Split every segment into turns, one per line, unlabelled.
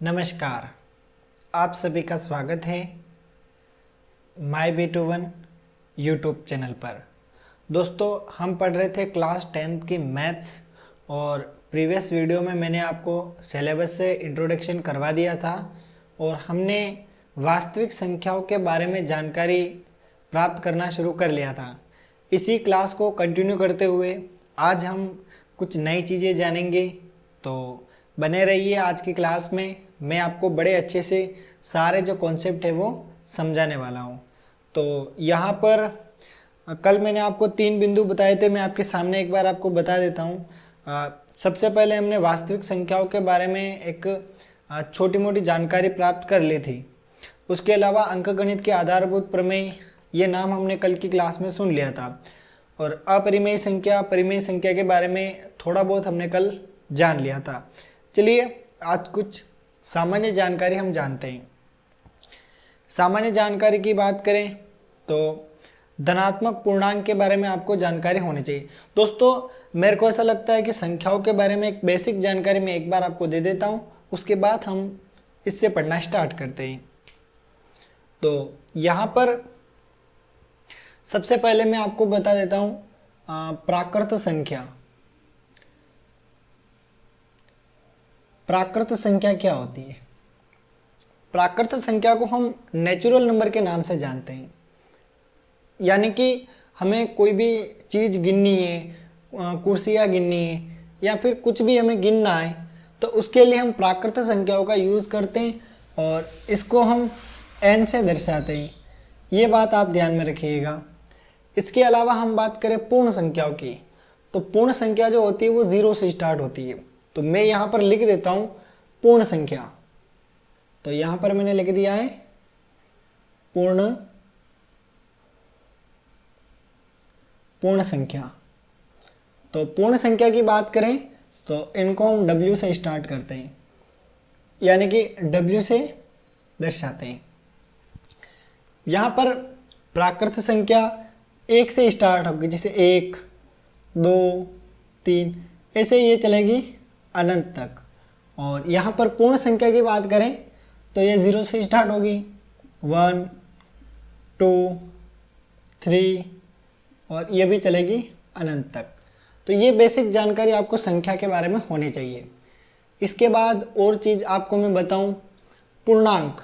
नमस्कार, आप सभी का स्वागत है माई B21 यूट्यूब चैनल पर। दोस्तों, हम पढ़ रहे थे क्लास 10th की मैथ्स और प्रीवियस वीडियो में मैंने आपको सिलेबस से इंट्रोडक्शन करवा दिया था और हमने वास्तविक संख्याओं के बारे में जानकारी प्राप्त करना शुरू कर लिया था। इसी क्लास को कंटिन्यू करते हुए आज हम कुछ नई चीज़ें जानेंगे, तो बने रहिए आज की क्लास में। मैं आपको बड़े अच्छे से सारे जो कॉन्सेप्ट है वो समझाने वाला हूँ। तो यहाँ पर कल मैंने आपको 3 बिंदु बताए थे, मैं आपके सामने एक बार आपको बता देता हूँ। सबसे पहले हमने वास्तविक संख्याओं के बारे में एक छोटी मोटी जानकारी प्राप्त कर ली थी। उसके अलावा अंकगणित के आधारभूत प्रमेय, ये नाम हमने कल की क्लास में सुन लिया था। और अपरिमेय संख्या, परिमेय संख्या के बारे में थोड़ा बहुत हमने कल जान लिया था। चलिए आज कुछ सामान्य जानकारी हम जानते हैं। सामान्य जानकारी की बात करें तो धनात्मक पूर्णांक के बारे में आपको जानकारी होनी चाहिए। दोस्तों, मेरे को ऐसा लगता है कि संख्याओं के बारे में एक बेसिक जानकारी मैं एक बार आपको दे देता हूँ, उसके बाद हम इससे पढ़ना स्टार्ट करते हैं। तो यहाँ पर सबसे पहले मैं आपको बता देता हूँ प्राकृत संख्या। प्राकृत संख्या क्या होती है? प्राकृत संख्या को हम नेचुरल नंबर के नाम से जानते हैं। यानी कि हमें कोई भी चीज़ गिननी है, कुर्सियाँ गिननी है या फिर कुछ भी हमें गिनना है, तो उसके लिए हम प्राकृत संख्याओं का यूज़ करते हैं और इसको हम n से दर्शाते हैं। ये बात आप ध्यान में रखिएगा। इसके अलावा हम बात करें पूर्ण संख्याओं की, तो पूर्ण संख्या जो होती है वो 0 से स्टार्ट होती है। तो मैं यहाँ पर लिख देता हूँ पूर्ण संख्या। तो यहाँ पर मैंने लिख दिया है पूर्ण संख्या। तो पूर्ण संख्या की बात करें तो इनको हम W से स्टार्ट करते हैं, यानी कि W से दर्शाते हैं। यहाँ पर प्राकृत संख्या 1 से स्टार्ट होगी, जैसे 1, 2, 3, ऐसे ये चलेगी अनंत तक। और यहाँ पर पूर्ण संख्या की बात करें तो ये 0 से स्टार्ट होगी, 1, 2, 3 और ये भी चलेगी अनंत तक। तो ये बेसिक जानकारी आपको संख्या के बारे में होनी चाहिए। इसके बाद और चीज़ आपको मैं बताऊं, पूर्णांक।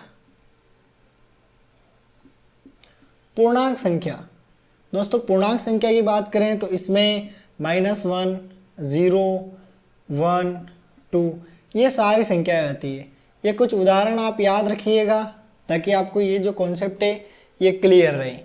पूर्णांक संख्या, दोस्तों पूर्णांक संख्या की बात करें तो इसमें -1, 0, 1, 2 ये सारी संख्याएं आती है। ये कुछ उदाहरण आप याद रखिएगा ताकि आपको ये जो कॉन्सेप्ट है ये क्लियर रहे।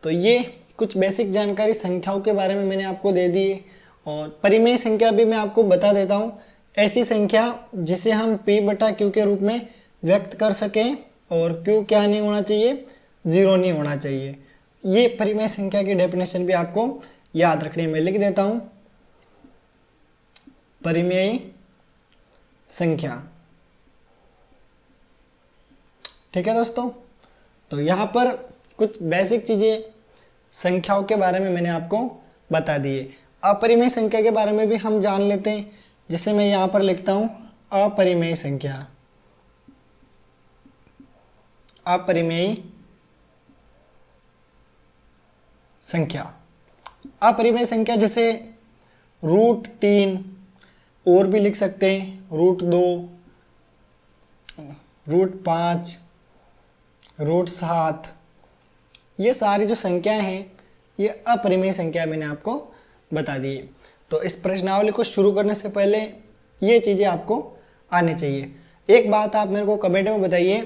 तो ये कुछ बेसिक जानकारी संख्याओं के बारे में मैंने आपको दे दी है। और परिमेय संख्या भी मैं आपको बता देता हूँ, ऐसी संख्या जिसे हम P/Q के रूप में व्यक्त कर सकें और Q क्या नहीं होना चाहिए, 0 नहीं होना चाहिए। ये परिमेय संख्या की डेफिनेशन भी आपको याद रखनी है। मैं लिख देता हूँ परिमेय संख्या। ठीक है दोस्तों, तो यहाँ पर कुछ बेसिक चीज़ें संख्याओं के बारे में मैंने आपको बता दी है। अपरिमेय संख्या के बारे में भी हम जान लेते हैं, जैसे मैं यहाँ पर लिखता हूँ अपरिमेय संख्या। अपरिमेय संख्या, अपरिमेय संख्या जैसे √3 और भी लिख सकते हैं, √2, √5, √7, ये सारी जो संख्याएं हैं ये अपरिमेय संख्या मैंने आपको बता दी। तो इस प्रश्नावली को शुरू करने से पहले ये चीज़ें आपको आनी चाहिए। एक बात आप मेरे को कमेंट में बताइए,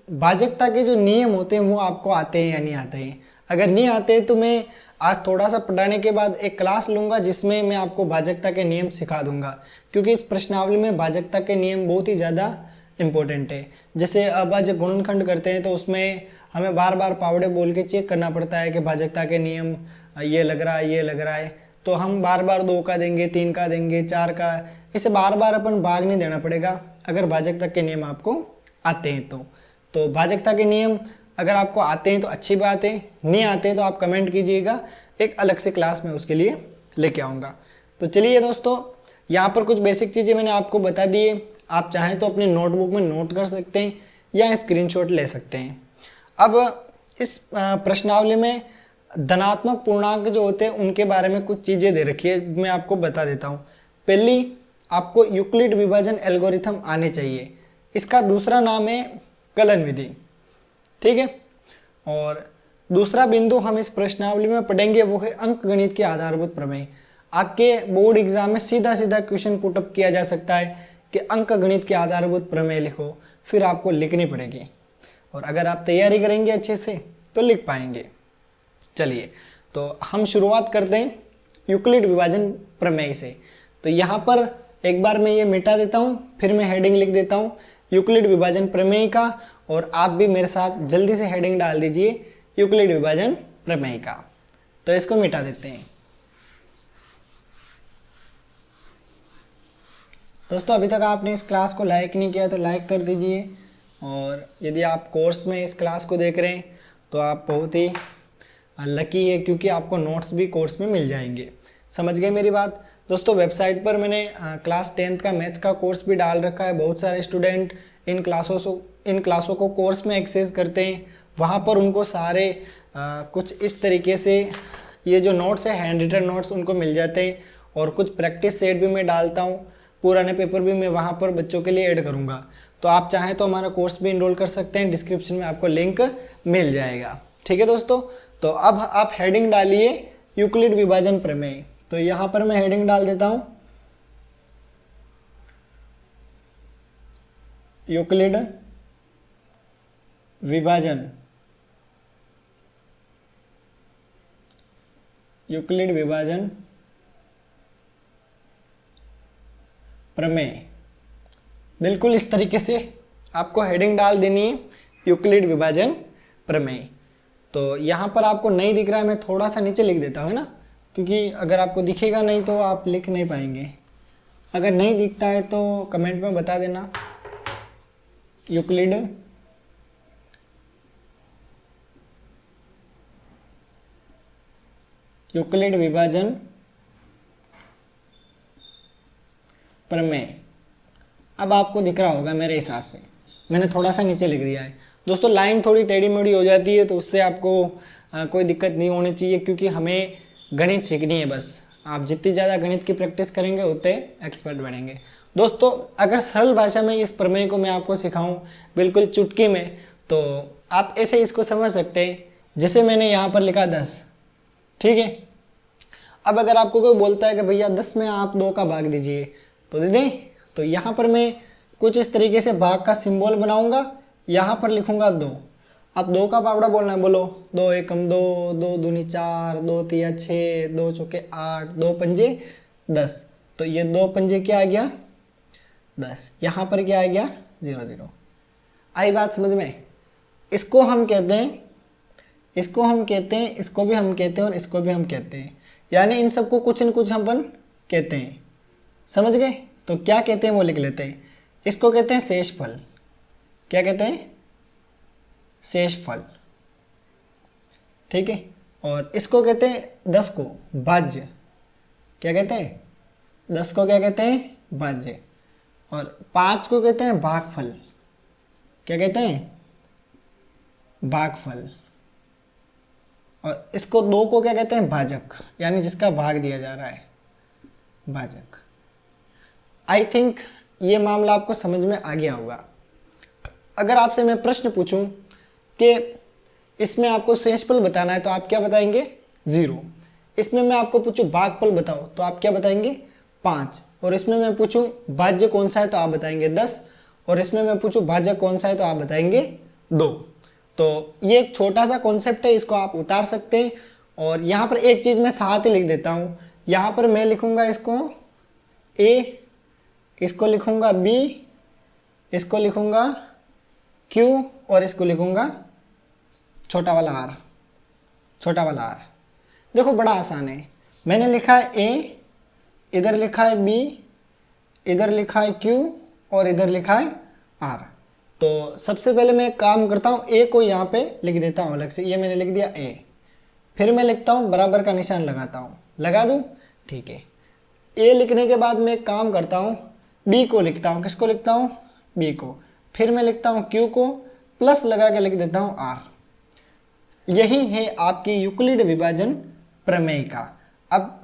भाजकता के जो नियम होते हैं वो आपको आते हैं या नहीं आते हैं? अगर नहीं आते तो मैं आज थोड़ा सा पढ़ाने के बाद एक क्लास लूँगा जिसमें मैं आपको भाजकता के नियम सिखा दूंगा, क्योंकि इस प्रश्नावली में भाजकता के नियम बहुत ही ज़्यादा इम्पोर्टेंट है। जैसे अब आज गुणनखंड करते हैं तो उसमें हमें बार बार पावड़े बोल के चेक करना पड़ता है कि भाजकता के नियम ये लग रहा है, ये लग रहा है। तो हम बार बार 2 का देंगे, 3 का देंगे, 4 का, इसे बार बार अपन भाग नहीं देना पड़ेगा अगर भाजकता के नियम आपको आते हैं तो भाजकता के नियम अगर आपको आते हैं तो अच्छी बात है, नहीं आते हैं तो आप कमेंट कीजिएगा, एक अलग से क्लास में उसके लिए लेके आऊँगा। तो चलिए दोस्तों, यहाँ पर कुछ बेसिक चीज़ें मैंने आपको बता दी है। आप चाहें तो अपनी नोटबुक में नोट कर सकते हैं या स्क्रीनशॉट ले सकते हैं। अब इस प्रश्नावली में धनात्मक पूर्णांक जो होते हैं उनके बारे में कुछ चीज़ें दे रखी है, मैं आपको बता देता हूँ। पहली, आपको यूक्लिड विभाजन एल्गोरिथम आने चाहिए। इसका दूसरा नाम है कलन विधि, ठीक है। और दूसरा बिंदु हम इस प्रश्नावली में पढ़ेंगे वो है अंकगणित के आधारभूत प्रमेय। आपके बोर्ड एग्जाम में सीधा सीधा क्वेश्चन पुटअप किया जा सकता है कि अंकगणित के आधारभूत प्रमेय लिखो, फिर आपको लिखनी पड़ेगी, और अगर आप तैयारी करेंगे अच्छे से तो लिख पाएंगे। चलिए तो हम शुरुआत करते हैं यूक्लिड विभाजन प्रमेय से। तो यहाँ पर एक बार मैं ये मिटा देता हूँ, फिर मैं हेडिंग लिख देता हूँ यूक्लिड विभाजन प्रमेय का, और आप भी मेरे साथ जल्दी से हेडिंग डाल दीजिए यूक्लिड विभाजन प्रमेय का। तो इसको मिटा देते हैं। दोस्तों अभी तक आपने इस क्लास को लाइक नहीं किया तो लाइक कर दीजिए, और यदि आप कोर्स में इस क्लास को देख रहे हैं तो आप बहुत ही लकी है, क्योंकि आपको नोट्स भी कोर्स में मिल जाएंगे। समझ गए मेरी बात? दोस्तों वेबसाइट पर मैंने क्लास 10th का मैथ्स का कोर्स भी डाल रखा है। बहुत सारे स्टूडेंट इन क्लासों को कोर्स में एक्सेस करते हैं। वहाँ पर उनको सारे कुछ इस तरीके से ये जो नोट्स है हैंड रिटन नोट्स उनको मिल जाते हैं, और कुछ प्रैक्टिस सेट भी मैं डालता हूँ। पुराने पेपर भी मैं वहाँ पर बच्चों के लिए ऐड करूँगा। तो आप चाहें तो हमारा कोर्स भी इनरोल कर सकते हैं, डिस्क्रिप्शन में आपको लिंक मिल जाएगा। ठीक है दोस्तों, तो अब आप हेडिंग डालिए यूक्लिड विभाजन प्रमेय। तो यहाँ पर मैं हेडिंग डाल देता हूँ यूक्लिड विभाजन, यूक्लिड विभाजन प्रमेय। बिल्कुल इस तरीके से आपको हेडिंग डाल देनी है यूक्लिड विभाजन प्रमेय। तो यहाँ पर आपको नहीं दिख रहा है, मैं थोड़ा सा नीचे लिख देता हूँ ना, क्योंकि अगर आपको दिखेगा नहीं तो आप लिख नहीं पाएंगे। अगर नहीं दिखता है तो कमेंट में बता देना। यूक्लिड विभाजन प्रमेय। अब आपको दिख रहा होगा मेरे हिसाब से, मैंने थोड़ा सा नीचे लिख दिया है। दोस्तों लाइन थोड़ी टेढ़ी मेढ़ी हो जाती है तो उससे आपको कोई दिक्कत नहीं होनी चाहिए, क्योंकि हमें गणित सीखनी है बस। आप जितनी ज़्यादा गणित की प्रैक्टिस करेंगे उतने एक्सपर्ट बनेंगे। दोस्तों अगर सरल भाषा में इस प्रमेय को मैं आपको सिखाऊं बिल्कुल चुटकी में, तो आप ऐसे इसको समझ सकते हैं जैसे मैंने यहाँ पर लिखा 10, ठीक है। अब अगर आपको कोई बोलता है कि भैया 10 में आप 2 का भाग दीजिए, तो दे दें। तो यहाँ पर मैं कुछ इस तरीके से भाग का सिंबल बनाऊंगा, यहाँ पर लिखूंगा 2। आप 2 का पावड़ा बोलना है, बोलो 2 एकम 2, 2 दूनी 4, 2 तिया 6, 2 चौके 8, 2 पंजे 10। तो ये 2 पंजे क्या आ गया 10, यहाँ पर क्या आ गया 0 0। आई बात समझ में? इसको हम कहते हैं, इसको हम कहते हैं, इसको भी हम कहते हैं और इसको भी हम कहते हैं, यानी इन सबको कुछ न कुछ हम कहते हैं। समझ गए? तो क्या कहते हैं वो लिख लेते हैं। इसको कहते हैं शेषफल। क्या कहते हैं? शेषफल, ठीक है। और इसको कहते हैं 10 को भाज्य। क्या कहते हैं? 10 को क्या कहते हैं? भाज्य। और 5 को कहते हैं भागफल। क्या कहते हैं? भागफल। और इसको 2 को क्या कहते हैं? भाजक, यानी जिसका भाग दिया जा रहा है, भाजक। आई थिंक ये मामला आपको समझ में आ गया होगा। अगर आपसे मैं प्रश्न पूछूं कि इसमें आपको शेषफल बताना है तो आप क्या बताएंगे? 0। इसमें मैं आपको पूछूं भागफल बताओ तो आप क्या बताएंगे? 5। और इसमें मैं पूछूं भाज्य कौन सा है तो आप बताएंगे 10। और इसमें मैं पूछूं भाजक कौन सा है तो आप बताएंगे 2। तो ये एक छोटा सा कॉन्सेप्ट है, इसको आप उतार सकते हैं। और यहाँ पर एक चीज़ मैं साथ ही लिख देता हूँ। यहाँ पर मैं लिखूँगा इसको A, इसको लिखूँगा B, इसको लिखूँगा Q, और इसको लिखूँगा छोटा वाला R, छोटा वाला R। देखो बड़ा आसान है। मैंने लिखा है A, इधर लिखा है B, इधर लिखा है Q, और इधर लिखा है R। तो सबसे पहले मैं एक काम करता हूँ, A को यहाँ पे लिख देता हूँ अलग से। ये मैंने लिख दिया A। फिर मैं लिखता हूँ बराबर का निशान लगाता हूँ, लगा दूँ, ठीक है। A लिखने के बाद मैं एक काम करता हूँ, बी को लिखता हूँ, किसको लिखता हूँ, बी को, फिर मैं लिखता हूँ क्यू को, प्लस लगा के लिख देता हूँ आर। यही है आपकी यूक्लिड विभाजन प्रमेय का। अब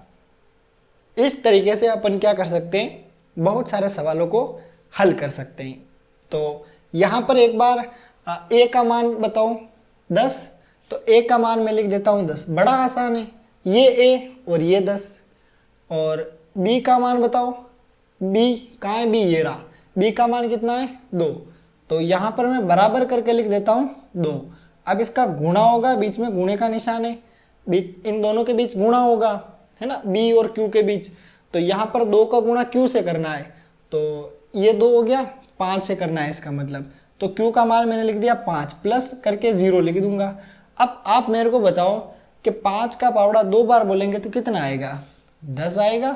इस तरीके से अपन क्या कर सकते हैं, बहुत सारे सवालों को हल कर सकते हैं। तो यहाँ पर एक बार ए का मान बताओ 10, तो ए का मान मैं लिख देता हूँ 10, बड़ा आसान है, ये ए और ये 10। और बी का मान बताओ, बी कहाँ है, बी ये रहा, बी का मान कितना है 2, तो यहाँ पर मैं बराबर करके लिख देता हूँ 2। अब इसका गुणा होगा, बीच में गुणे का निशान है, बीच इन दोनों के बीच गुणा होगा, है ना, बी और क्यू के बीच। तो यहाँ पर 2 का गुणा क्यू से करना है, तो ये 2 हो गया, 5 से करना है इसका मतलब। तो क्यू का मान मैंने लिख दिया 5, प्लस करके 0 लिख दूंगा। अब आप मेरे को बताओ कि 5 का पावड़ा 2 बार बोलेंगे तो कितना आएगा, 10 आएगा,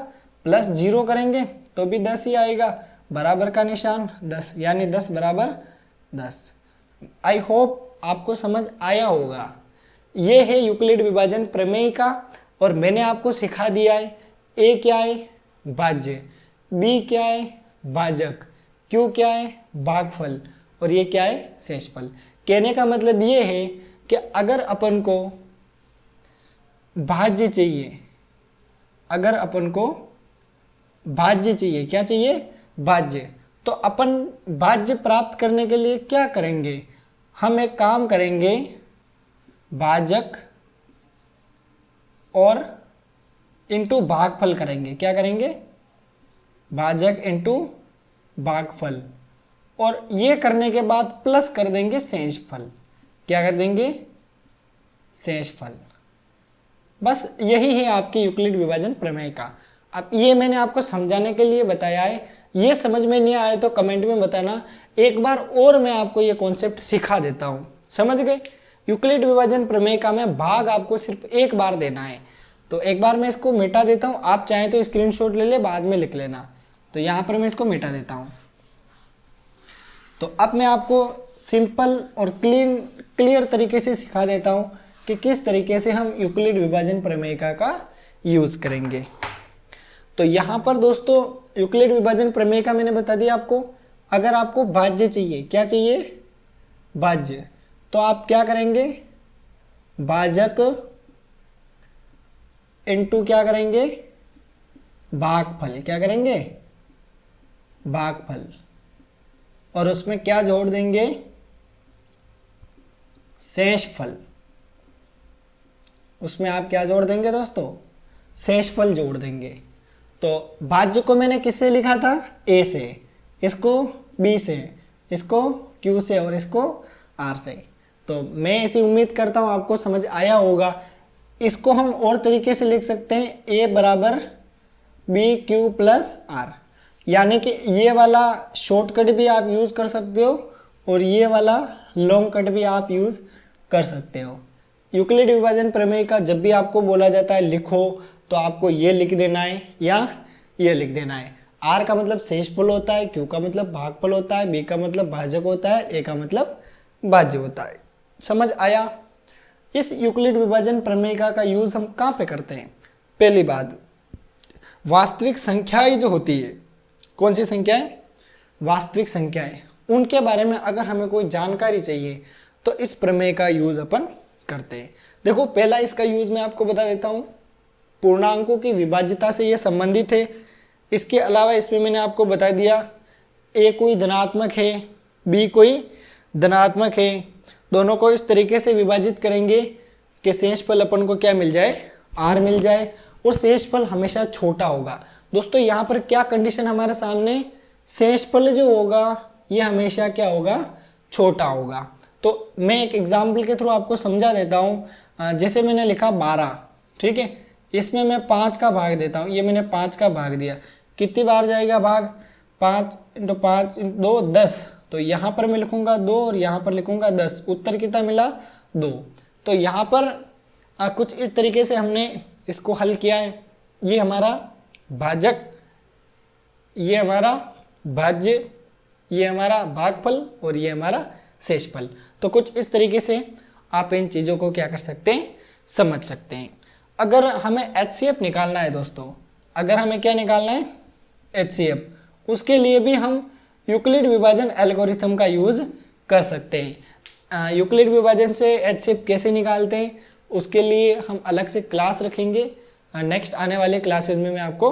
प्लस 0 करेंगे तो भी 10 ही आएगा, बराबर का निशान 10, यानी 10 बराबर 10। आई होप आपको समझ आया होगा। ये है यूक्लिड विभाजन प्रमेय का, और मैंने आपको सिखा दिया है ए क्या है, भाज्य, बी क्या है, भाजक, क्यू क्या है, भागफल, और ये क्या है, शेषफल। कहने का मतलब ये है कि अगर अपन को भाज्य चाहिए, अगर अपन को भाज्य चाहिए, क्या चाहिए, भाज्य, तो अपन भाज्य प्राप्त करने के लिए क्या करेंगे, हम एक काम करेंगे, भाजक और इंटू भागफल करेंगे। क्या करेंगे, भाजक इंटू भागफल, और ये करने के बाद प्लस कर देंगे शेषफल। क्या कर देंगे, शेषफल। बस यही है आपकी यूक्लिड विभाजन प्रमेय का। अब ये मैंने आपको समझाने के लिए बताया है, ये समझ में नहीं आए तो कमेंट में बताना, एक बार और मैं आपको ये कॉन्सेप्ट सिखा देता हूँ। समझ गए, यूक्लिड विभाजन प्रमेय का मैं भाग आपको सिर्फ एक बार देना है, तो एक बार मैं इसको मिटा देता हूँ, आप चाहें तो स्क्रीनशॉट ले ले, बाद में लिख लेना। तो यहाँ पर मैं इसको मिटा देता हूँ। तो अब मैं आपको सिंपल और क्लियर तरीके से सिखा देता हूँ कि किस तरीके से हम यूक्लिड विभाजन प्रमेय का यूज़ करेंगे। तो यहाँ पर दोस्तों यूक्लिड विभाजन प्रमेय का मैंने बता दिया आपको। अगर आपको भाज्य चाहिए, क्या चाहिए, भाज्य, तो आप क्या करेंगे, भाजक इंटू क्या करेंगे, भागफल। क्या करेंगे, भागफल, और उसमें क्या जोड़ देंगे, शेषफल। उसमें आप क्या जोड़ देंगे दोस्तों, शेषफल जोड़ देंगे। तो भाज्य को मैंने किससे लिखा था, ए से, इसको बी से, इसको क्यू से, और इसको आर से। तो मैं ऐसी उम्मीद करता हूँ आपको समझ आया होगा। इसको हम और तरीके से लिख सकते हैं, ए बराबर बी क्यू प्लस आर, यानी कि ये वाला शॉर्टकट भी आप यूज़ कर सकते हो और ये वाला लॉन्ग कट भी आप यूज़ कर सकते हो। यूक्लिड विभाजन प्रमेय का जब भी आपको बोला जाता है लिखो, तो आपको ये लिख देना है या ये लिख देना है। आर का मतलब शेषफल होता है, क्यू का मतलब भागफल होता है, बी का मतलब भाजक होता है, ए का मतलब भाज्य होता है। समझ आया। इस यूक्लिड विभाजन प्रमेय का यूज़ हम कहाँ पे करते हैं, पहली बात, वास्तविक संख्याएं जो होती है, कौन सी संख्याएं, वास्तविक संख्याएं, उनके बारे में अगर हमें कोई जानकारी चाहिए तो इस प्रमेय का यूज़ अपन करते हैं। देखो पहला इसका यूज़ मैं आपको बता देता हूँ, पूर्णांकों की विभाज्यता से ये संबंधित है। इसके अलावा इसमें मैंने आपको बता दिया ए कोई धनात्मक है, बी कोई धनात्मक है, दोनों को इस तरीके से विभाजित करेंगे कि शेषफल अपन को क्या मिल जाए, आर मिल जाए, और शेषफल हमेशा छोटा होगा। दोस्तों यहाँ पर क्या कंडीशन हमारे सामने, शेषफल जो होगा ये हमेशा क्या होगा, छोटा होगा। तो मैं एक एग्जाम्पल के थ्रू आपको समझा देता हूँ। जैसे मैंने लिखा 12, ठीक है, इसमें मैं 5 का भाग देता हूँ, ये मैंने 5 का भाग दिया, कितनी बार जाएगा भाग, 5 × 5 × 2 10, तो यहाँ पर मैं लिखूँगा 2 और यहाँ पर लिखूँगा 10, उत्तर कितना मिला 2। तो यहाँ पर कुछ इस तरीके से हमने इसको हल किया है। ये हमारा भाजक, ये हमारा भाज्य, ये हमारा भागफल और ये हमारा शेषफल। तो कुछ इस तरीके से आप इन चीज़ों को क्या कर सकते हैं, समझ सकते हैं। अगर हमें HCF निकालना है दोस्तों, अगर हमें क्या निकालना है, HCF, उसके लिए भी हम यूक्लिड विभाजन एल्गोरिथम का यूज़ कर सकते हैं। यूक्लिड विभाजन से HCF कैसे निकालते हैं उसके लिए हम अलग से क्लास रखेंगे, नेक्स्ट आने वाले क्लासेस में मैं आपको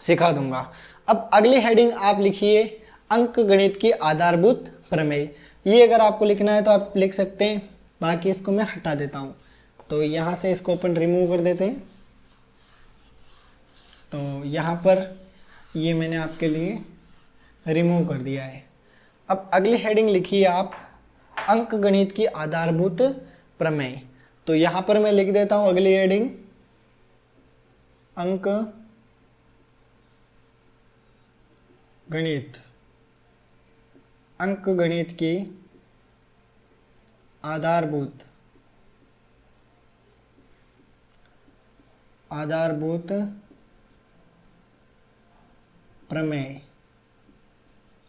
सिखा दूंगा। अब अगली हेडिंग आप लिखिए अंकगणित की आधारभूत प्रमेय। ये अगर आपको लिखना है तो आप लिख सकते हैं, बाकी इसको मैं हटा देता हूँ। तो यहाँ से इसको अपन रिमूव कर देते हैं। तो यहाँ पर ये मैंने आपके लिए रिमूव कर दिया है। अब अगली हेडिंग लिखिए आप अंकगणित की आधारभूत प्रमेय। तो यहाँ पर मैं लिख देता हूँ अगली हेडिंग अंकगणित की आधारभूत प्रमेय।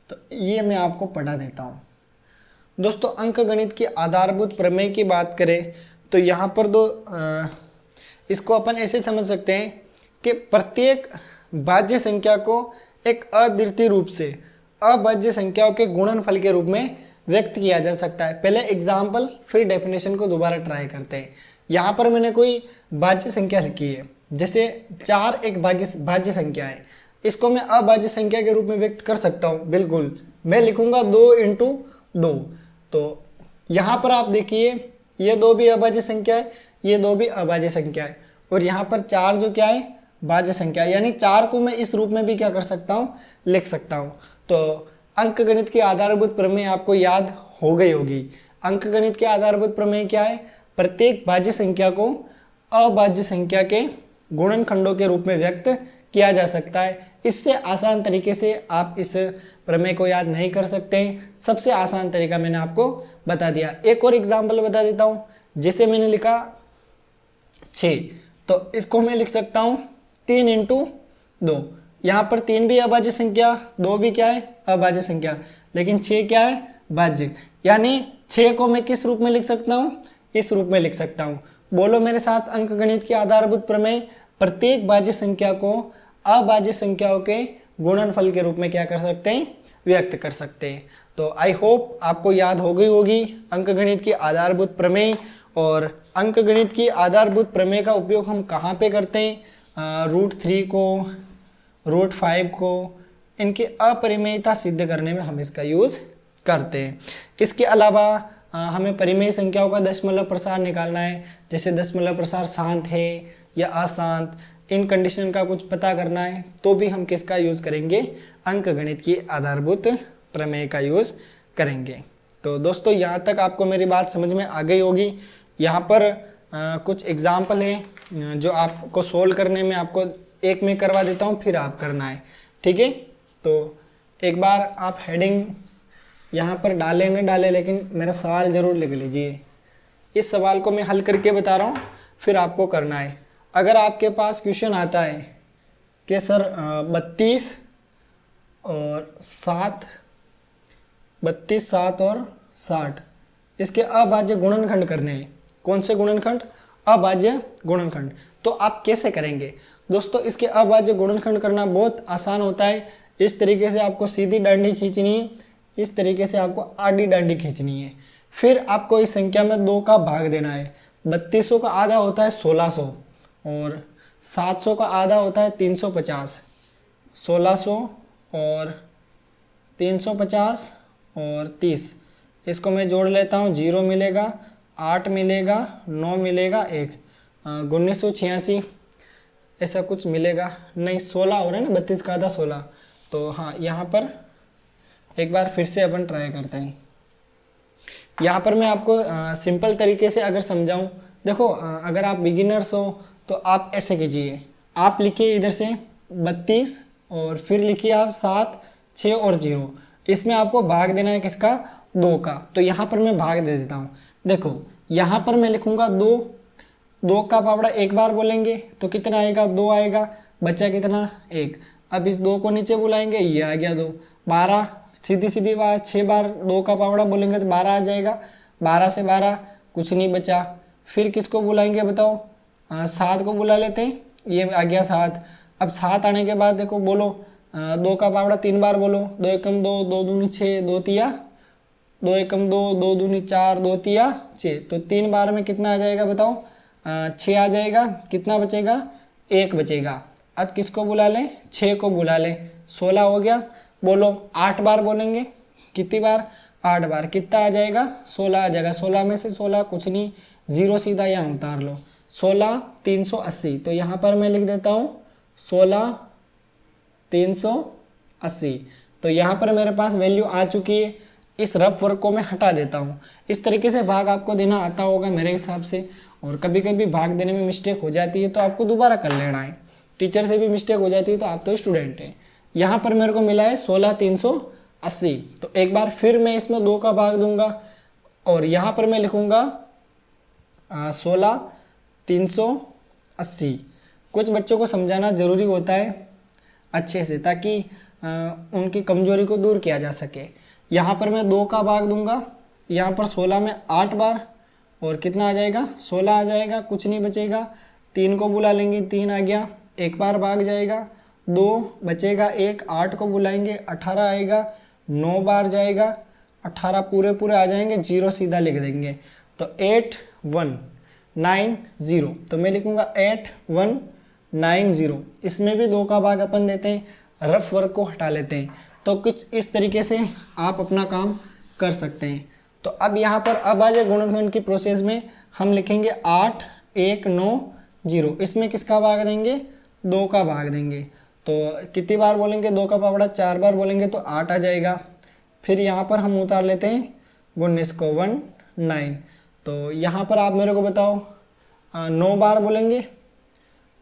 तो ये मैं आपको पढ़ा देता हूँ। दोस्तों अंकगणित की आधारभूत प्रमेय की बात करें तो यहाँ पर इसको अपन ऐसे समझ सकते हैं कि प्रत्येक भाज्य संख्या को एक अद्वितीय रूप से अभाज्य संख्याओं के गुणनफल के रूप में व्यक्त किया जा सकता है। पहले एग्जाम्पल फिर डेफिनेशन को दोबारा ट्राई करते हैं। यहाँ पर मैंने कोई भाज्य संख्या लिखी है, जैसे 4 एक भाज्य संख्या है, इसको मैं अभाज्य संख्या के रूप में व्यक्त कर सकता हूँ। बिल्कुल मैं लिखूंगा 2 × 2। तो यहाँ पर आप देखिए ये 2 भी अभाज्य संख्या है, ये 2 भी अभाज्य संख्या है, और यहाँ पर 4 जो क्या है भाज्य संख्या, यानी 4 को मैं इस रूप में भी क्या कर सकता हूँ लिख सकता हूँ। तो अंकगणित की आधारभूत प्रमेय आपको याद हो गई होगी। अंकगणित के आधारभूत प्रमेय क्या है? प्रत्येक भाज्य संख्या को अभाज्य संख्या के गुणनखंडों के रूप में व्यक्त किया जा सकता है। इससे आसान तरीके से आप इस प्रमेय को याद नहीं कर सकते हैं। सबसे आसान तरीका मैंने आपको बता दिया। एक और एग्जाम्पल बता देता हूँ। जैसे मैंने लिखा 6, तो इसको मैं लिख सकता हूँ 3 × 2। यहाँ पर 3 भी अभाज्य संख्या, 2 भी क्या है अभाज्य संख्या, लेकिन 6 क्या है भाज्य। यानी 6 को मैं किस रूप में लिख सकता हूँ? इस रूप में लिख सकता हूँ। बोलो मेरे साथ, अंकगणित की आधारभूत प्रमेय प्रत्येक भाज्य संख्या को अभाज्य संख्याओं के गुणनफल के रूप में क्या कर सकते हैं? व्यक्त कर सकते हैं। तो आई होप आपको याद हो गई होगी अंकगणित की आधारभूत प्रमेय। और अंकगणित की आधारभूत प्रमेय का उपयोग हम कहाँ पे करते हैं? √3 को, √5 को, इनकी अपरिमेयता सिद्ध करने में हम इसका यूज़ करते हैं। इसके अलावा हमें परिमेय संख्याओं का दशमलव प्रसार निकालना है, जैसे दशमलव प्रसार शांत है या अशांत, इन कंडीशन का कुछ पता करना है, तो भी हम किसका यूज़ करेंगे? अंकगणित की आधारभूत प्रमेय का यूज़ करेंगे। तो दोस्तों यहाँ तक आपको मेरी बात समझ में आ गई होगी। यहाँ पर कुछ एग्जाम्पल हैं जो आपको सोल्व करने में आपको एक में करवा देता हूँ, फिर आप करना है, ठीक है। तो एक बार आप हेडिंग यहाँ पर डालें न डालें, लेकिन मेरा सवाल ज़रूर लिख लीजिए। इस सवाल को मैं हल करके बता रहा हूँ, फिर आपको करना है। अगर आपके पास क्वेश्चन आता है कि सर 32 और 60 इसके अभाज्य गुणनखंड करने हैं। कौन से गुणनखंड? अभाज्य गुणनखंड। तो आप कैसे करेंगे? दोस्तों इसके अभाज्य गुणनखंड करना बहुत आसान होता है। इस तरीके से आपको सीधी डांडी खींचनी है, इस तरीके से आपको आड़ी डांडी खींचनी है। फिर आपको इस संख्या में 2 का भाग देना है। 3200 का आधा होता है 1600 और 700 का आधा होता है 350। 1600 और 350 और 30, इसको मैं जोड़ लेता हूँ, 0 मिलेगा, 8 मिलेगा, 9 मिलेगा, 1, 1986 ऐसा कुछ मिलेगा नहीं, 16 हो रहा है ना, 32 का आधा 16। तो हाँ, यहाँ पर एक बार फिर से अपन ट्राई करते हैं। यहाँ पर मैं आपको सिंपल तरीके से अगर समझाऊँ, देखो अगर आप बिगिनर्स हो तो आप ऐसे कीजिए, आप लिखिए इधर से 32 और फिर लिखिए आप 7, 6 और 0। इसमें आपको भाग देना है किसका? 2 का। तो यहाँ पर मैं भाग दे देता हूँ। देखो यहाँ पर मैं लिखूँगा 2 का पावड़ा एक बार बोलेंगे तो कितना आएगा? 2 आएगा, बचा कितना? 1। अब इस 2 को नीचे बुलाएंगे, ये आ गया 2। 12 सीधी बात, 6 बार 2 का पावड़ा बोलेंगे तो 12 आ जाएगा। 12 से 12 कुछ नहीं बचा। फिर किसको बुलाएंगे बताओ? 7 को बुला लेते हैं, ये आ गया 7। अब 7 आने के बाद देखो बोलो 2 का पावड़ा 3 बार बोलो। 2 एकम 2, 2 दूनी 6, 2 तिया 2 एकम 2, 2 दूनी 4, 2 तिया 6। तो 3 बार में कितना आ जाएगा बताओ? 6 आ जाएगा। कितना बचेगा? 1 बचेगा। अब किसको बुला लें? 6 को बुला लें। 16 हो गया। बोलो 8 बार बोलेंगे। कितनी बार? 8 बार। कितना आ जाएगा? 16 आ जाएगा। 16 में से 16 कुछ नहीं, 0 सीधा यहाँ उतार लो। 16 380। तो यहाँ पर मैं लिख देता हूँ 16 380। तो यहाँ पर मेरे पास वैल्यू आ चुकी है। इस रफ वर्क को मैं हटा देता हूँ। इस तरीके से भाग आपको देना आता होगा मेरे हिसाब से। और कभी कभी भाग देने में मिस्टेक हो जाती है तो आपको दोबारा कर लेना है। टीचर से भी मिस्टेक हो जाती है तो आप तो स्टूडेंट हैं। यहाँ पर मेरे को मिला है 16 380। तो एक बार फिर मैं इसमें 2 का भाग दूंगा और यहाँ पर मैं लिखूंगा 16 380। कुछ बच्चों को समझाना ज़रूरी होता है अच्छे से, ताकि उनकी कमजोरी को दूर किया जा सके। यहाँ पर मैं 2 का भाग दूंगा। यहाँ पर 16 में 8 बार और कितना आ जाएगा? 16 आ जाएगा। कुछ नहीं बचेगा। 3 को बुला लेंगे, 3 आ गया। 1 बार भाग जाएगा, 2 बचेगा। 1 8 को बुलाएंगे, 18 आएगा। 9 बार जाएगा, 18 पूरे पूरे आ जाएंगे। 0 सीधा लिख देंगे। तो 8190। तो मैं लिखूंगा 8190। इसमें भी 2 का भाग अपन देते हैं, रफ वर्क को हटा लेते हैं। तो कुछ इस तरीके से आप अपना काम कर सकते हैं। तो अब यहाँ पर अब आ जाए गुणनखंड की प्रोसेस में। हम लिखेंगे 8190। इसमें किसका भाग देंगे? 2 का भाग देंगे। तो कितनी बार बोलेंगे 2 का पावड़ा? 4 बार बोलेंगे तो 8 आ जाएगा। फिर यहाँ पर हम उतार लेते हैं 19 को 19। तो यहाँ पर आप मेरे को बताओ 9 बार बोलेंगे।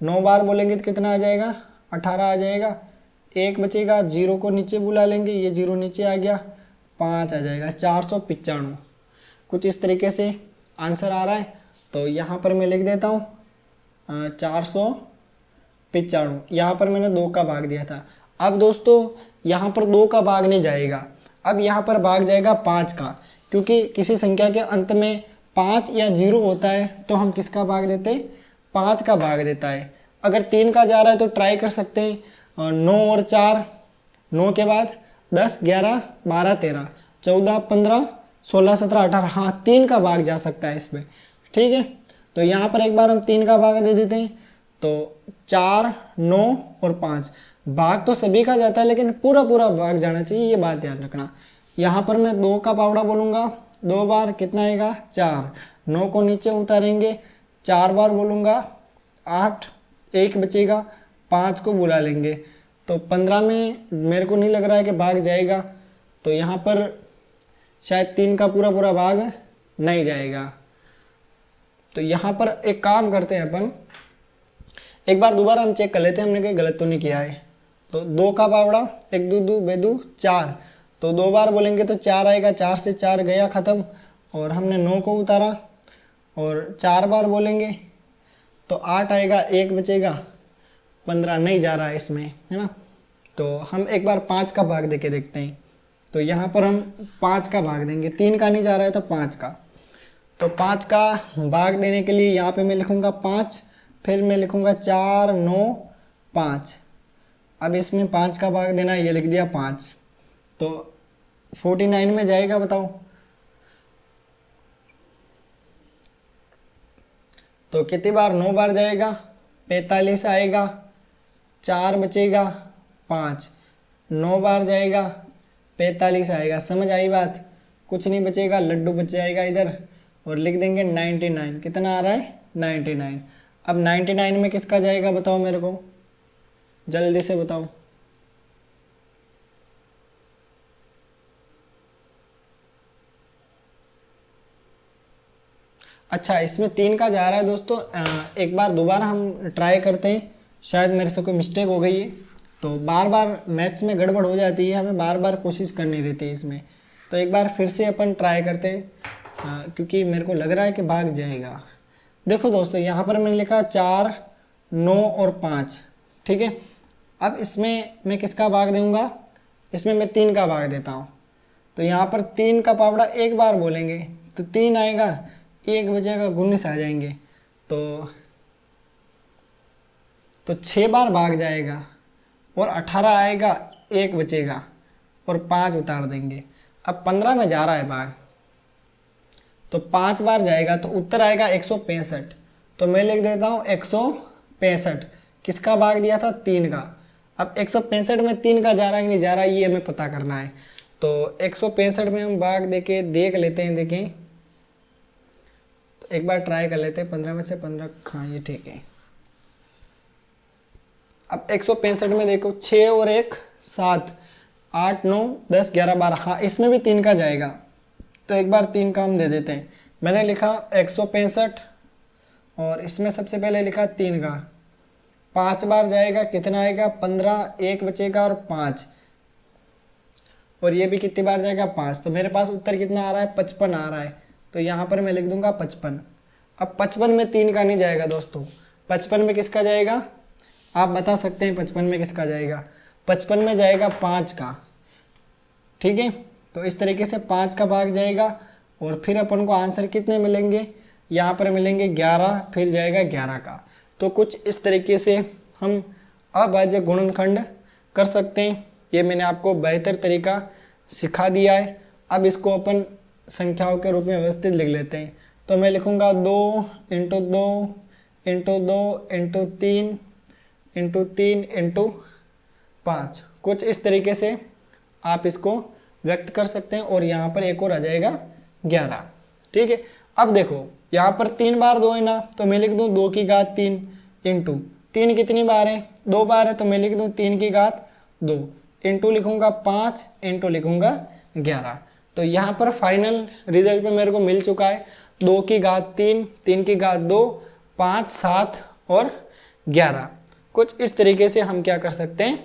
9 बार बोलेंगे तो कितना आ जाएगा? 18 आ जाएगा। 1 बचेगा, 0 को नीचे बुला लेंगे, ये 0 नीचे आ गया, 5 आ जाएगा। 495। कुछ इस तरीके से आंसर आ रहा है। तो यहाँ पर मैं लिख देता हूँ 495। यहाँ पर मैंने 2 का भाग दिया था। अब दोस्तों यहाँ पर 2 का भाग नहीं जाएगा, अब यहाँ पर भाग जाएगा 5 का। क्योंकि किसी संख्या के अंत में 5 या 0 होता है तो हम किसका भाग देते हैं? 5 का भाग देता है। अगर 3 का जा रहा है तो ट्राई कर सकते हैं। 9 और 4, 9 के बाद 10 11 12 13 14 15 16 17 18। हाँ 3 का भाग जा सकता है इसमें। ठीक है, तो यहाँ पर एक बार हम 3 का भाग दे देते हैं। तो 4 9 और 5 भाग तो सभी का जाता है, लेकिन पूरा पूरा भाग जाना चाहिए, ये बात ध्यान रखना। यहाँ पर मैं 2 का पावड़ा बोलूँगा 2 बार, कितना आएगा? 4। 9 को नीचे उतारेंगे, 4 बार बोलूँगा 8, 1 बचेगा। 5 को बुला लेंगे तो 15 में मेरे को नहीं लग रहा है कि भाग जाएगा। तो यहाँ पर शायद 3 का पूरा पूरा भाग नहीं जाएगा। तो यहाँ पर एक काम करते हैं अपन, एक बार दोबारा हम चेक कर लेते हैं हमने कहीं गलत तो नहीं किया है। तो 2 का पावड़ा 1 2 2 बेदू 4। तो 2 बार बोलेंगे तो 4 आएगा। 4 से 4 गया ख़त्म और हमने 9 को उतारा। और 4 बार बोलेंगे तो 8 आएगा, 1 बचेगा। 15 नहीं जा रहा है इसमें, है ना। तो हम एक बार 5 का भाग देके देखते हैं। तो यहाँ पर हम 5 का भाग देंगे। 3 का नहीं जा रहा है तो 5 का। तो 5 का भाग देने के लिए यहाँ पे मैं लिखूँगा 5, फिर मैं लिखूँगा 4 9 5। अब इसमें 5 का भाग देना, ये लिख दिया 5। तो 49 में जाएगा बताओ। तो कितनी बार? 9 बार जाएगा, 45 आएगा। 4 बचेगा, 5। 9 बार जाएगा, 45 आएगा। समझ आई बात? कुछ नहीं बचेगा, लड्डू बच जाएगा इधर और लिख देंगे 99। कितना आ रहा है? 99। अब 99 में किसका जाएगा बताओ मेरे को, जल्दी से बताओ। अच्छा, इसमें 3 का जा रहा है दोस्तों। एक बार दोबारा हम ट्राई करते हैं, शायद मेरे से कोई मिस्टेक हो गई है। तो बार बार मैथ्स में गड़बड़ हो जाती है, हमें बार बार कोशिश करनी रहती है इसमें। तो एक बार फिर से अपन ट्राई करते हैं, क्योंकि मेरे को लग रहा है कि भाग जाएगा। देखो दोस्तों, यहाँ पर मैंने लिखा 4 9 और 5। ठीक है, अब इसमें मैं किसका भाग दूंगा? इसमें मैं 3 का भाग देता हूँ। तो यहाँ पर 3 का पावड़ा 1 बार बोलेंगे तो 3 आएगा, 1 बचेगा, 19 आ जाएंगे। तो 6 बार भाग जाएगा। और 18 आएगा, 1 बचेगा और 5 उतार देंगे। अब 15 में जा रहा है भाग, तो 5 बार जाएगा तो उत्तर आएगा 165। तो मैं लिख देता हूँ 165। किसका भाग दिया था? 3 का। अब 165 में 3 का जा रहा है कि नहीं जा रहा है, ये हमें पता करना है। तो 165 में हम भाग देके देख लेते हैं। देखें तो एक बार ट्राई कर लेते हैं। 15 में से 15, हाँ ये ठीक है। अब 165 में देखो 6 और 1 7, 8 9 10 11 12, हाँ इसमें भी 3 का जाएगा। तो एक बार 3 का हम दे देते हैं। मैंने लिखा 165 और इसमें सबसे पहले लिखा 3 का। 5 बार जाएगा, कितना आएगा? 15, 1 बचेगा और 5, और ये भी कितनी बार जाएगा? 5। तो मेरे पास उत्तर कितना आ रहा है? 55 आ रहा है। तो यहाँ पर मैं लिख दूंगा 55। अब 55 में 3 का नहीं जाएगा दोस्तों, 55 में किसका जाएगा? आप बता सकते हैं 55 में किसका जाएगा? 55 में जाएगा 5 का। ठीक है, तो इस तरीके से 5 का भाग जाएगा और फिर अपन को आंसर कितने मिलेंगे? यहाँ पर मिलेंगे 11, फिर जाएगा 11 का। तो कुछ इस तरीके से हम अभाज्य गुणनखंड कर सकते हैं। ये मैंने आपको बेहतर तरीका सिखा दिया है। अब इसको अपन संख्याओं के रूप में व्यवस्थित लिख लेते हैं। तो मैं लिखूँगा 2 × 2 × 2 × 3 × 3 × 5। कुछ इस तरीके से आप इसको व्यक्त कर सकते हैं। और यहाँ पर एक और आ जाएगा 11। ठीक है, अब देखो यहाँ पर 3 बार 2 है ना, तो मैं लिख दूँ 2 की घात 3 इंटू 3 कितनी बार है? 2 बार है, तो मैं लिख दूँ 3 की घात 2 इंटू लिखूँगा 5 इंटू लिखूँगा 11। तो यहाँ पर फाइनल रिजल्ट में मेरे को मिल चुका है 2 की घात 3, 3 की घात 2, 5, 7 और 11। कुछ इस तरीके से हम क्या कर सकते हैं?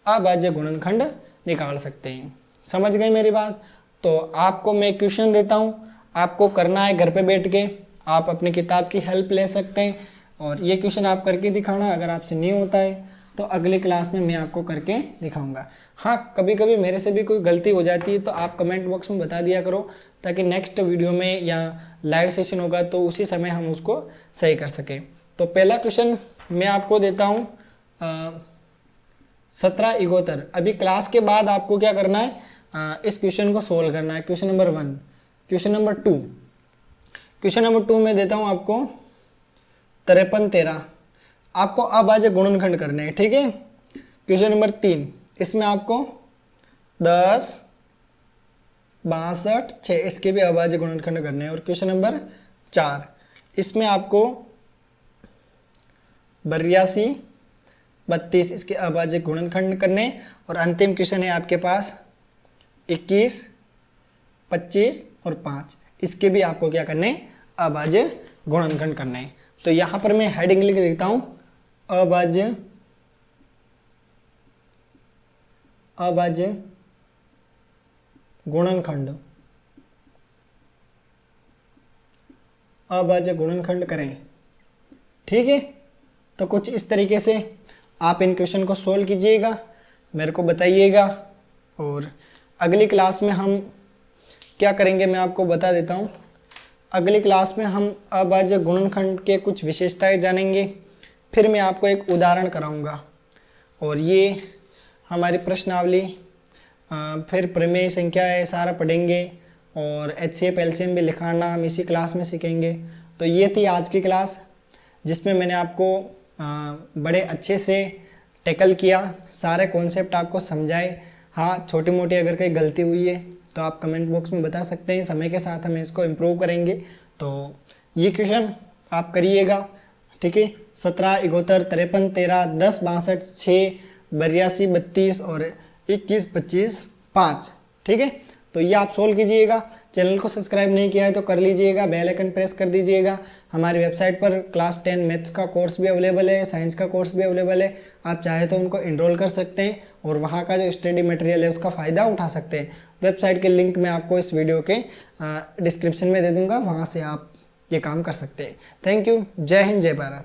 अभाज्य गुणनखंड निकाल सकते हैं। समझ गए मेरी बात? तो आपको मैं क्वेश्चन देता हूँ, आपको करना है घर पे बैठ के। आप अपनी किताब की हेल्प ले सकते हैं और ये क्वेश्चन आप करके दिखाना। अगर आपसे नहीं होता है तो अगली क्लास में मैं आपको करके दिखाऊंगा। हाँ, कभी कभी मेरे से भी कोई गलती हो जाती है तो आप कमेंट बॉक्स में बता दिया करो, ताकि नेक्स्ट वीडियो में या लाइव सेशन होगा तो उसी समय हम उसको सही कर सकें। तो पहला क्वेश्चन मैं आपको देता हूँ 17 अभी क्लास के बाद आपको क्या करना है? इस क्वेश्चन को सोल्व करना है। Question number 1, question number 2। Question number 2 में देता हूँ आपको 53 13। आपको अभाज्य गुणनखंड करने हैं। ठीक है, क्वेश्चन नंबर 3, इसमें आपको 10 62 6 इसके भी अभाज्य गुणनखंड करने हैं। और क्वेश्चन नंबर 4, इसमें आपको 82 32 इसके अभाज्य गुणनखंड करने। और अंतिम क्वेश्चन है आपके पास 21 25 और 5 इसके भी आपको क्या करने? अभाज्य गुणनखंड करने हैं। तो यहाँ पर मैं हेडिंग लिख देता हूँ अभाज्य गुणनखंड। अभाज्य गुणनखंड करें। ठीक है, तो कुछ इस तरीके से आप इन क्वेश्चन को सोल्व कीजिएगा, मेरे को बताइएगा। और अगली क्लास में हम क्या करेंगे मैं आपको बता देता हूँ। अगली क्लास में हम अभाज्य गुणनखंड के कुछ विशेषताएं जानेंगे। फिर मैं आपको एक उदाहरण कराऊंगा और ये हमारी प्रश्नावली, फिर प्रमेय संख्या है, सारा पढ़ेंगे। और HCF LCM भी लिखाना हम इसी क्लास में सीखेंगे। तो ये थी आज की क्लास, जिसमें मैंने आपको बड़े अच्छे से टैकल किया, सारे कॉन्सेप्ट आपको समझाए। हाँ, छोटी मोटी अगर कोई गलती हुई है तो आप कमेंट बॉक्स में बता सकते हैं। समय के साथ हम इसको इम्प्रूव करेंगे। तो ये क्वेश्चन आप करिएगा। ठीक है, 17 71 53 13 10 62 6 82 32 और 21 25 5। ठीक है, तो ये आप सोल्व कीजिएगा। चैनल को सब्सक्राइब नहीं किया है तो कर लीजिएगा, बेल आइकन प्रेस कर दीजिएगा। हमारी वेबसाइट पर क्लास 10 मैथ्स का कोर्स भी अवेलेबल है, साइंस का कोर्स भी अवेलेबल है। आप चाहे तो उनको इनरोल कर सकते हैं और वहाँ का जो स्टडी मटेरियल है उसका फ़ायदा उठा सकते हैं। वेबसाइट के लिंक मैं आपको इस वीडियो के डिस्क्रिप्शन में दे दूँगा, वहाँ से आप ये काम कर सकते हैं। Thank you. जय हिंद, जय भारत।